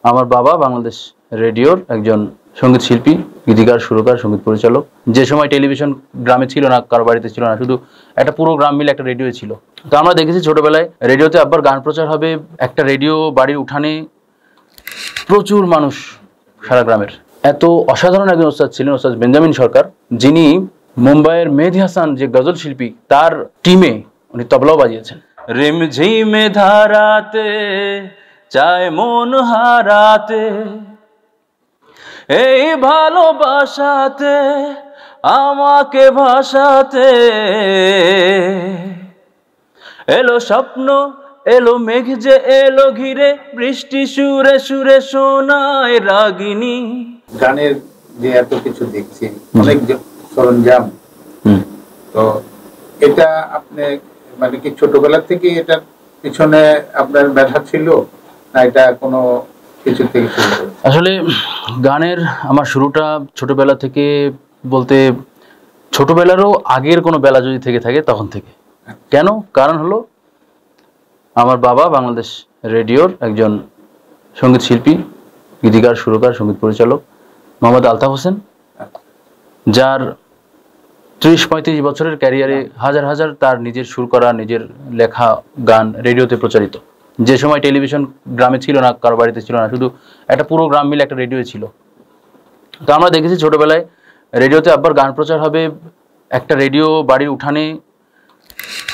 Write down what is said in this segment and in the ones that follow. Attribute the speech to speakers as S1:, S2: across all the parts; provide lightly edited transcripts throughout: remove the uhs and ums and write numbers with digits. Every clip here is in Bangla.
S1: আমার বাবা বাংলাদেশ রেডিওর একজন সঙ্গীত শিল্পী, গীতিকার, সুরকার, সঙ্গীত পরিচালক। যে সময় টেলিভিশন গ্রামে ছিল না, কারো বাড়িতে ছিল না, শুধু একটা পুরো গ্রাম মিলে একটা রেডিও ছিল। তো আমরা দেখেছি ছোটবেলায় রেডিওতে আব্বার গান প্রচার হবে, একটা রেডিও বাড়ির উঠানে, প্রচুর মানুষ সারা গ্রামের। এত অসাধারণ একজন ওস্তাদ ছিলেন, ওস্তাদ বেঞ্জামিন সরকার, যিনি মুম্বাইয়ের মেহেদি হাসান যে গজল শিল্পী, তার টিমে উনি তবলাও বাজিয়েছেন। রিমঝিমে ধারাতে চায় মন হারাতে, এই ভালোবাসাতে আমাকে ভাসাতে, এলো স্বপ্ন এলো মেঘ যে এলো ঘিরে, বৃষ্টি সুরে সুরে শোনায় রাগিনী।
S2: গানের যে এত কিছু দেখছি, অনেক সরঞ্জাম, তো এটা আপনি মানে কি ছোটবেলা থেকে এটার পিছনে আপনার মেধা ছিল, না এটা কোনো কিছু থেকে শুরু?
S1: আসলে গানের আমার শুরুটা ছোটবেলা থেকে বলতে, ছোটবেলারও আগের কোনো বেলা যদি থেকে থাকে তখন থেকে। কেন? কারণ হলো আমার বাবা বাংলাদেশ রেডিওর একজন সঙ্গীত শিল্পী, গীতিকার, সুরকার, সঙ্গীত পরিচালক মোহাম্মদ আলতাফ হোসেন, যার 30-35 বছরের ক্যারিয়ারে হাজার হাজার তার নিজের সুর করা, নিজের লেখা গান রেডিওতে প্রচারিত। যে সময় টেলিভিশন গ্রামে ছিল না, কারো বাড়িতে ছিল না, শুধু একটা পুরো গ্রাম মিলে একটা রেডিও ছিল। তো আমরা দেখেছি ছোটবেলায় রেডিওতে আব্বার গান প্রচার হবে, একটা রেডিও বাড়ির উঠানে,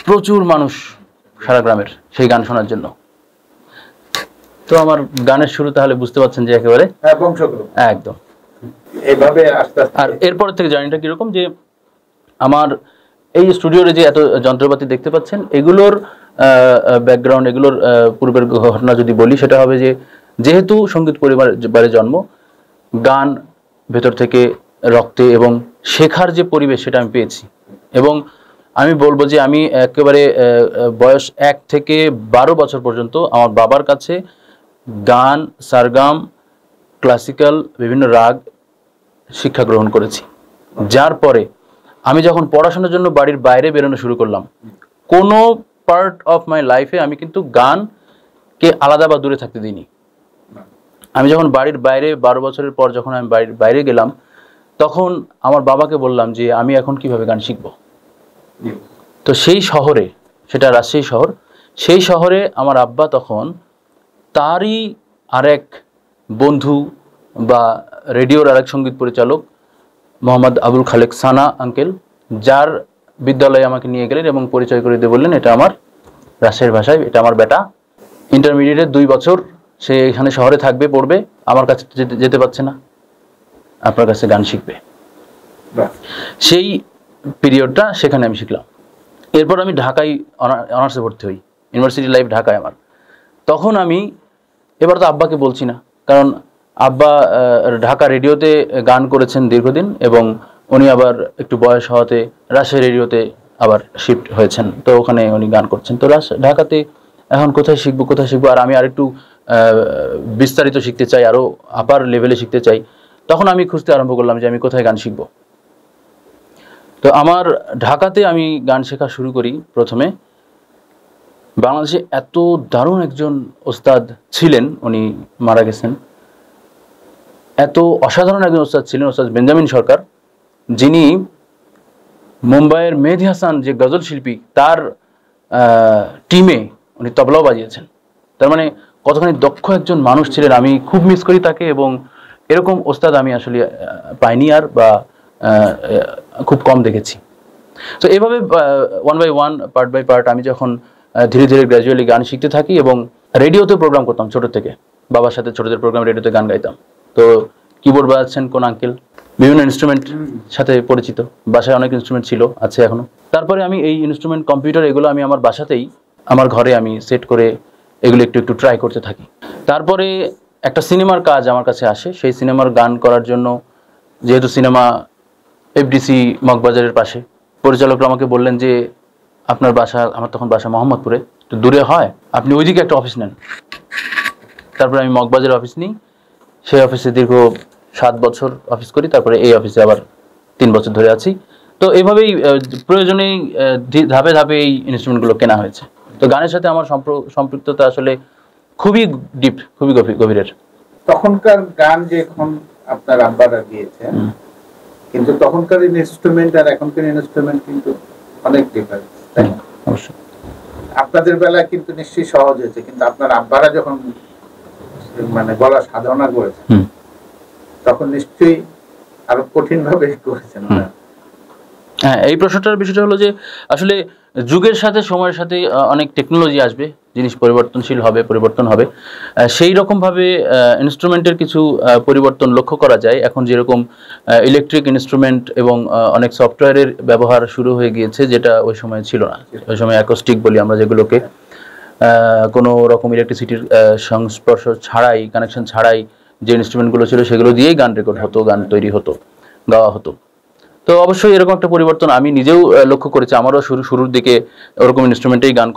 S1: প্রচুর মানুষ সারা গ্রামের সেই গান শোনার জন্য। তো আমার গানের শুরু তাহলে বুঝতে পারছেন যে একেবারে একদম
S2: এইভাবে আস্তে আস্তে। আর
S1: এরপর থেকে জার্নিটা কিরকম, যে আমার এই স্টুডিওরে যে এত যন্ত্রপাতি দেখতে পাচ্ছেন, এগুলোর ব্যাকগ্রাউন্ড, এগুলোর পূর্বের ঘটনা যদি বলি, সেটা হবে যে যেহেতু সঙ্গীত পরিবারে জন্ম, গান ভেতর থেকে রক্তে এবং শেখার যে পরিবেশ সেটা আমি পেয়েছি। এবং আমি বলবো যে আমি একেবারে বয়স 1 থেকে 12 বছর পর্যন্ত আমার বাবার কাছে গান, সারগাম, ক্লাসিক্যাল বিভিন্ন রাগ শিক্ষা গ্রহণ করেছি। যার পরে আমি যখন পড়াশোনার জন্য বাড়ির বাইরে বেরোনো শুরু করলাম, কোনো পার্ট অফ মাই লাইফে আমি কিন্তু গানকে আলাদা বা দূরে থাকতে দিইনি। আমি যখন বাড়ির বাইরে 12 বছরের পর যখন আমি বাড়ির বাইরে গেলাম, তখন আমার বাবাকে বললাম যে আমি এখন কিভাবে গান শিখব। তো সেই শহরে, সেটা রাজশাহী শহর, সেই শহরে আমার আব্বা তখন তারই আরেক বন্ধু বা রেডিওর আরেক সঙ্গীত পরিচালক মোহাম্মদ আবুল খালেক সানা আঙ্কেল, যার বিদ্যালয়ে আমাকে নিয়ে গেলেন এবং পরিচয় করে দিয়ে বললেন, এটা আমার রাজশাহীর ভাষায়, এটা আমার বেটা, ইন্টারমিডিয়েটের 2 বছর সে এখানে শহরে থাকবে, পড়বে, আমার কাছে যেতে পারছে না, আপনার কাছে গান শিখবে। সেই পিরিয়ডটা সেখানে আমি শিখলাম। এরপর আমি ঢাকায় অনার্সে ভর্তি হই, ইউনিভার্সিটি লাইফ ঢাকায় আমার। তখন আমি এবার তো আব্বাকে বলছি না, কারণ আব্বা ঢাকা রেডিওতে গান করেছেন দীর্ঘদিন, এবং উনি আবার একটু বয়স হওয়াতে রাজশাহী রেডিওতে আবার শিফট হয়েছেন, তো ওখানে উনি গান করছেন। তো ঢাকাতে এখন কোথায় শিখবো, আর আমি আর একটু বিস্তারিত শিখতে চাই, আরও আপার লেভেলে শিখতে চাই। তখন আমি খুঁজতে আরম্ভ করলাম যে আমি কোথায় গান শিখবো। তো আমার ঢাকাতে আমি গান শেখা শুরু করি। প্রথমে বাংলাদেশে এত দারুণ একজন ওস্তাদ ছিলেন, উনি মারা গেছেন, এত অসাধারণ একজন ওস্তাদ ছিলেন, ওস্তাদ বেঞ্জামিন সরকার, যিনি মুম্বাইয়ের মেহেদি হাসান যে গজল শিল্পী, তার টিমে উনি তবলাও বাজিয়েছেন। তার মানে কতখানি দক্ষ একজন মানুষ ছিলেন, আমি খুব মিস করি তাকে। এবং এরকম ওস্তাদ আমি আসলে পাইনি আর, বা খুব কম দেখেছি। তো এভাবে 1 by 1, পার্ট বাই পার্ট আমি যখন ধীরে ধীরে গ্র্যাজুয়ালি গান শিখতে থাকি, এবং রেডিওতে প্রোগ্রাম করতাম ছোট থেকে, বাবার সাথে ছোটদের প্রোগ্রাম রেডিওতে গান গাইতাম। তো কিবোর্ড বাজাচ্ছেন কোন আঙ্কেল, বিভিন্ন ইনস্ট্রুমেন্ট সাথে পরিচিত, বাসায় অনেক ইনস্ট্রুমেন্ট ছিল, আছে এখনো। তারপরে আমি এই ইনস্ট্রুমেন্ট, কম্পিউটার, এগুলো আমি আমার বাসাতেই, আমার ঘরে আমি সেট করে এগুলো একটু একটু ট্রাই করতে থাকি। তারপরে একটা সিনেমার কাজ আমার কাছে আসে। সেই সিনেমার গান করার জন্য, যেহেতু সিনেমা এফডিসি মগবাজারের পাশে, পরিচালকরা আমাকে বললেন যে আপনার বাসা, আমার তখন বাসা মোহাম্মদপুরে, তো দূরে হয়, আপনি ওইদিকে একটা অফিস নেন। তারপরে আমি মগবাজারে অফিস নিই, সেই অফিসে দীর্ঘ 7 বছর অফিস করি। তারপরে এই অফিসে আবার 3 বছর ধরে আছি। তো এইভাবেই প্রয়োজনেই ধাপে ধাপে এই ইনস্ট্রুমেন্টগুলো কেনা হয়েছে। তো গানের সাথে আমার সম্পৃক্ততা আসলে খুবই ডিপ, খুবই গভীরের।
S2: তখনকার গান যে এখন আপনার আব্বারা দিয়েছেন, কিন্তু তখনকার ইনস্ট্রুমেন্ট আর এখনকার ইনস্ট্রুমেন্ট কিন্তু অনেক ডিফারেন্স, তাই না?
S1: অবশ্যই।
S2: আপনাদের বেলায় কিন্তু নিশ্চয়ই সহজ হয়েছে, কিন্তু আপনার আব্বারা যখন মানে গলা সাধনা করেছেন তখন নিশ্চয়ই আরো কঠিন ভাবে করেছেন।
S1: হ্যাঁ, এই প্রশ্নটার বিষয়টা হলো যে আসলে যুগের সাথে সময়ের সাথে অনেক টেকনোলজি আসবে, জিনিস পরিবর্তনশীল হবে, পরিবর্তন হবে। সেই রকমভাবে ইনস্ট্রুমেন্টের কিছু পরিবর্তন লক্ষ্য করা যায়। এখন যেরকম ইলেকট্রিক ইনস্ট্রুমেন্ট এবং অনেক সফটওয়্যারের ব্যবহার শুরু হয়ে গিয়েছে, যেটা ওই সময় ছিল না। ওই সময় অ্যাকোস্টিক বলি আমরা যেগুলোকে, কোনো রকম ইলেকট্রিসিটির সংস্পর্শ ছাড়াই, কানেকশন ছাড়াই যে ইনস্ট্রুমেন্টগুলো ছিল সেগুলো দিয়েই গান রেকর্ড হতো, গান তৈরি হতো, গাওয়া হতো। তো অবশ্যই এরকম একটা পরিবর্তন আমি নিজেও লক্ষ্য করেছি। আমারও শুরুর দিকে ওরকম ইনস্ট্রুমেন্টেই গান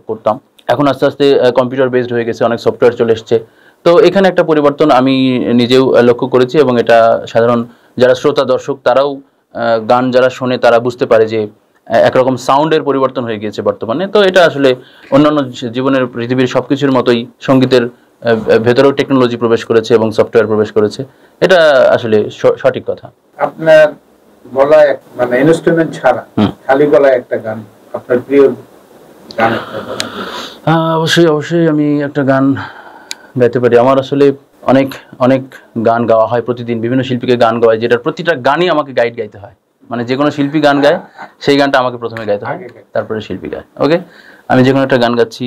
S1: করতাম। এখন আস্তে আস্তে কম্পিউটার বেসড হয়ে গেছে, অনেক সফটওয়্যার চলে এসছে। তো এখানে একটা পরিবর্তন আমি নিজেও লক্ষ্য করেছি, এবং এটা সাধারণ যারা শ্রোতা দর্শক তারাও গান যারা শোনে তারা বুঝতে পারে যে একরকম সাউন্ডের পরিবর্তন হয়ে গিয়েছে বর্তমানে। তো এটা আসলে অন্যান্য জীবনের পৃথিবীর সবকিছুর মতোই সঙ্গীতের ভেতরেও টেকনোলজি প্রবেশ করেছে এবং সফটওয়্যার প্রবেশ করেছে। এটা আসলে সঠিক কথা।
S2: আপনার গলায় মানে ইনস্ট্রুমেন্ট ছাড়া খালি গলায় একটা গান, আপনার প্রিয় গান?
S1: অবশ্যই আমি একটা গান গাইতে পারি। আমার আসলে অনেক অনেক গান গাওয়া হয় প্রতিদিন, বিভিন্ন শিল্পীকে গান গাওয়া হয়, যেটার প্রতিটা গানই আমাকে গাইতে হয়। মানে যে কোনো শিল্পী গান গায় সেই গানটা আমাকে প্রথমে গাইতে হয়, তারপরে শিল্পী গায়। ওকে, আমি যে কোনো একটা গান গাচ্ছি।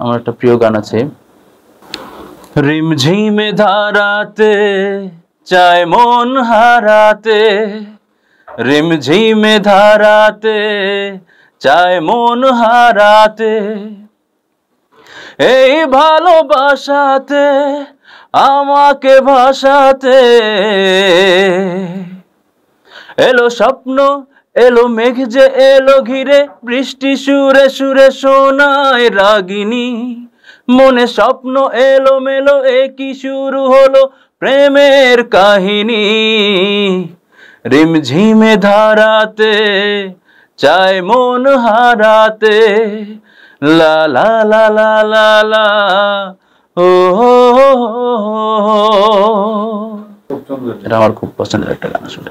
S1: আমার একটা প্রিয় গান আছে, রিমঝিমে ধারাতে চায় মন হারাতে, রিমঝিমে ধারাতে চায় মন হারাতে, এই ভালোবাসাতে আমাকে ভাসাতে, এলো স্বপ্ন এলো মেঘ যে এলো ঘিরে, বৃষ্টি সুরে সুরে শোনায় রাগিনী, মনে স্বপ্ন এলো মেলো, একই শুরু হলো প্রেমের কাহিনী, রিমঝিমে ধারাতে চায় মন হারাতে, লা লা লা লা লা লা ও। এটা আমার খুব পছন্দের একটা গান আসলে।